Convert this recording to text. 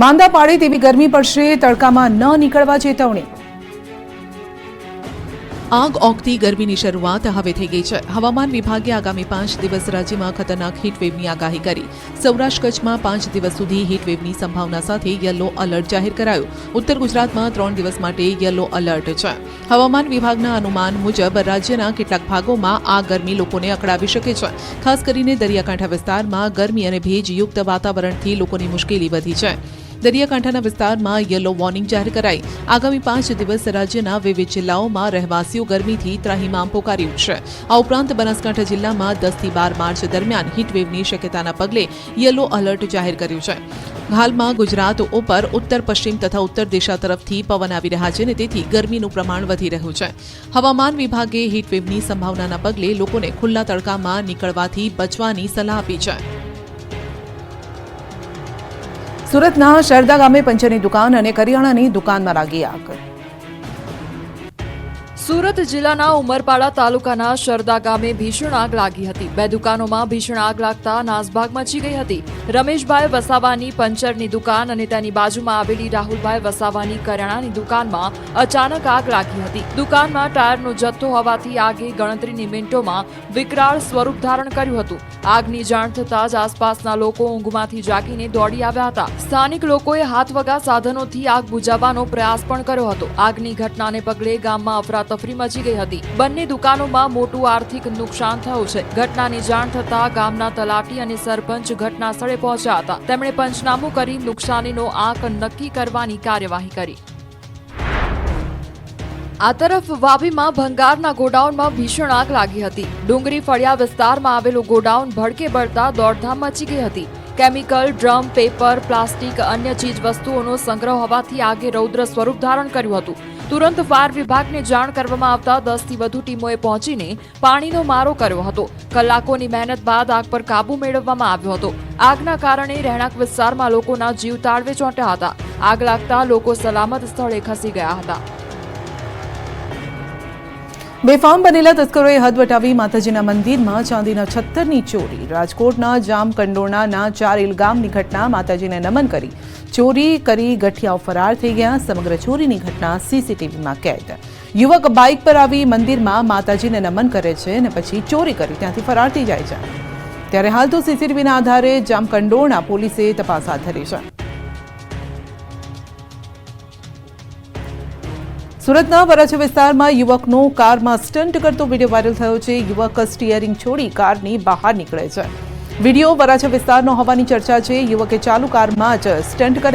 માંદા પાડે તેવી ગરમી પડશે, તડકામાં ન નીકળવા ચેતવણી। આગ ઓગતી ગરમીની શરૂઆત હવે થઈ ગઈ છે। હવામાન વિભાગે આગામી 5 દિવસ રાજ્યમાં ખતરનાક હીટવેવની આગાહી કરી। સૌરાષ્ટ્ર કચ્છમાં 5 દિવસ સુધી હીટવેવની સંભાવના સાથે યલો એલર્ટ જાહેર કરાયું। ઉત્તર ગુજરાતમાં 3 દિવસ માટે યલો એલર્ટ છે। હવામાન વિભાગના અનુમાન મુજબ રાજ્યના કેટલાક ભાગોમાં આ ગરમી લોકોને અકળાવી શકે છે। ખાસ કરીને દરિયાકાંઠા વિસ્તારમાં ગરમી અને ભેજયુક્ત વાતાવરણથી લોકોની મુશ્કેલી વધી છે। દરિયાકાંઠાના વિસ્તારમાં યલો વોર્નિંગ જાહેર કરાઈ। આગામી 5 દિવસ રાજ્યના વિવિધ જિલ્લાઓમાં રહેવાસીઓ ગરમીથી ત્રાહિમામ પોકારી ઉઠશે। આ ઉપરાંત બનાસકાંઠા જિલ્લામાં 10 થી 12 માર્ચ દરમિયાન હીટવેવની શક્યતાના પગલે યલો એલર્ટ જાહેર કર્યું છે। હાલમાં ગુજરાત ઉપર ઉત્તર પશ્ચિમ તથા ઉત્તર દિશા તરફથી પવન આવી રહ્યા છે અને તેથી ગરમીનું પ્રમાણ વધી રહ્યું છે। હવામાન વિભાગે હીટવેવની સંભાવનાના પગલે લોકોને ખુલ્લા તડકામાં નીકળવાથી બચવાની સલાહ આપી છે। સુરતના શરદા ગામે પંચરની દુકાન અને કરિયાણાની દુકાનમાં લાગી આગ। સુરત જિલ્લાના ઉમરપાડા તાલુકાના શરદા ગામે ભીષણ આગ લાગી હતી। 2 દુકાનોમાં ભીષણ આગ લાગતા નાસભાગ મચી ગઈ હતી। રમેશભાઈ વસાવાની પંચરની દુકાન અને તેની બાજુમાં આવેલી રાહુલભાઈ વસાવાની કરિયાણાની દુકાનમાં અચાનક આગ લાગી હતી। દુકાનમાં ટાયરનો જથ્થો હોવાથી આગે ગણતરીની મિનિટોમાં વિકરાળ સ્વરૂપ ધારણ કર્યું હતું। આગની જાણ થતાં જ આસપાસના લોકો ઊંઘમાંથી જાગીને દોડી આવ્યા હતા। સ્થાનિક લોકોએ હાથવગા સાધનોથી આગ બુઝાવવાનો પ્રયાસ પણ કર્યો હતો। આગની ઘટનાને પગલે ગામમાં અફરાતફરી મચી ગઈ હતી। બંને દુકાનોમાં મોટું આર્થિક નુકસાન થયું છે। ઘટનાની જાણ થતાં ગામના તલાટી અને સરપંચ ઘટના સ્થળે પહોંચ્યા હતા। તેમણે પંચનામું કરી નુકસાનીનો આંક નક્કી કરવાની કાર્યવાહી કરી। આ તરફ વાપીમાં ભંગારના ગોડાઉનમાં ભીષણ આગ લાગી હતી। ડુંગરી ફળિયા વિસ્તારમાં આવેલું ગોડાઉન ભડકે બળતા દોડધામ મચી ગઈ હતી। કેમિકલ, ડ્રમ, પેપર, પ્લાસ્ટિક, અન્ય ચીજ વસ્તુઓનો સંગ્રહ હોવાથી આગે રૌદ્ર સ્વરૂપ ધારણ કર્યું હતું। તુરંત ફાયર વિભાગને જાણ કરવામાં આવતા 10 થી વધુ ટીમોએ પહોંચીને પાણીનો મારો કર્યો હતો। કલાકોની મહેનત બાદ આગ પર કાબુ મેળવવામાં આવ્યો હતો। આગના કારણે રહેણાંક વિસ્તારમાં લોકોના જીવ તાળવે ચોંટ્યા હતા। આગ લાગતા લોકો સલામત સ્થળે ખસી ગયા હતા। બેફામ બનેલા તસ્કરોએ હદ વટાવી માતાજીના મંદિરમાં ચાંદીના 76ની ચોરી। રાજકોટના જામકંડોરણાના 4 ઇલગામની ઘટના માતાજીને નમન કરી ચોરી કરી ગઠિયાઓ ફરાર થઈ ગયા। સમગ્ર ચોરીની ઘટના સીસીટીવીમાં કેદ। યુવક બાઇક પર આવી મંદિરમાં માતાજીને નમન કરે છે અને પછી ચોરી કરી ત્યાંથી ફરાર થઈ જાય છે। ત્યારે હાલ તો સીસીટીવીના આધારે જામકંડોરણા પોલીસે તપાસ હાથ ધરી છે। સુરતના વરાછા વિસ્તારમાં યુવકનો કારમાં સ્ટન્ટ કરતો વિડીયો વાયરલ થયો છે। યુવક સ્ટીયરિંગ છોડી કારની બહાર નીકળે છે। વિડીયો વરાછા વિસ્તારનો હોવાની ચર્ચા છે। યુવકે ચાલુ કારમાં જ સ્ટન્ટ કર્યા।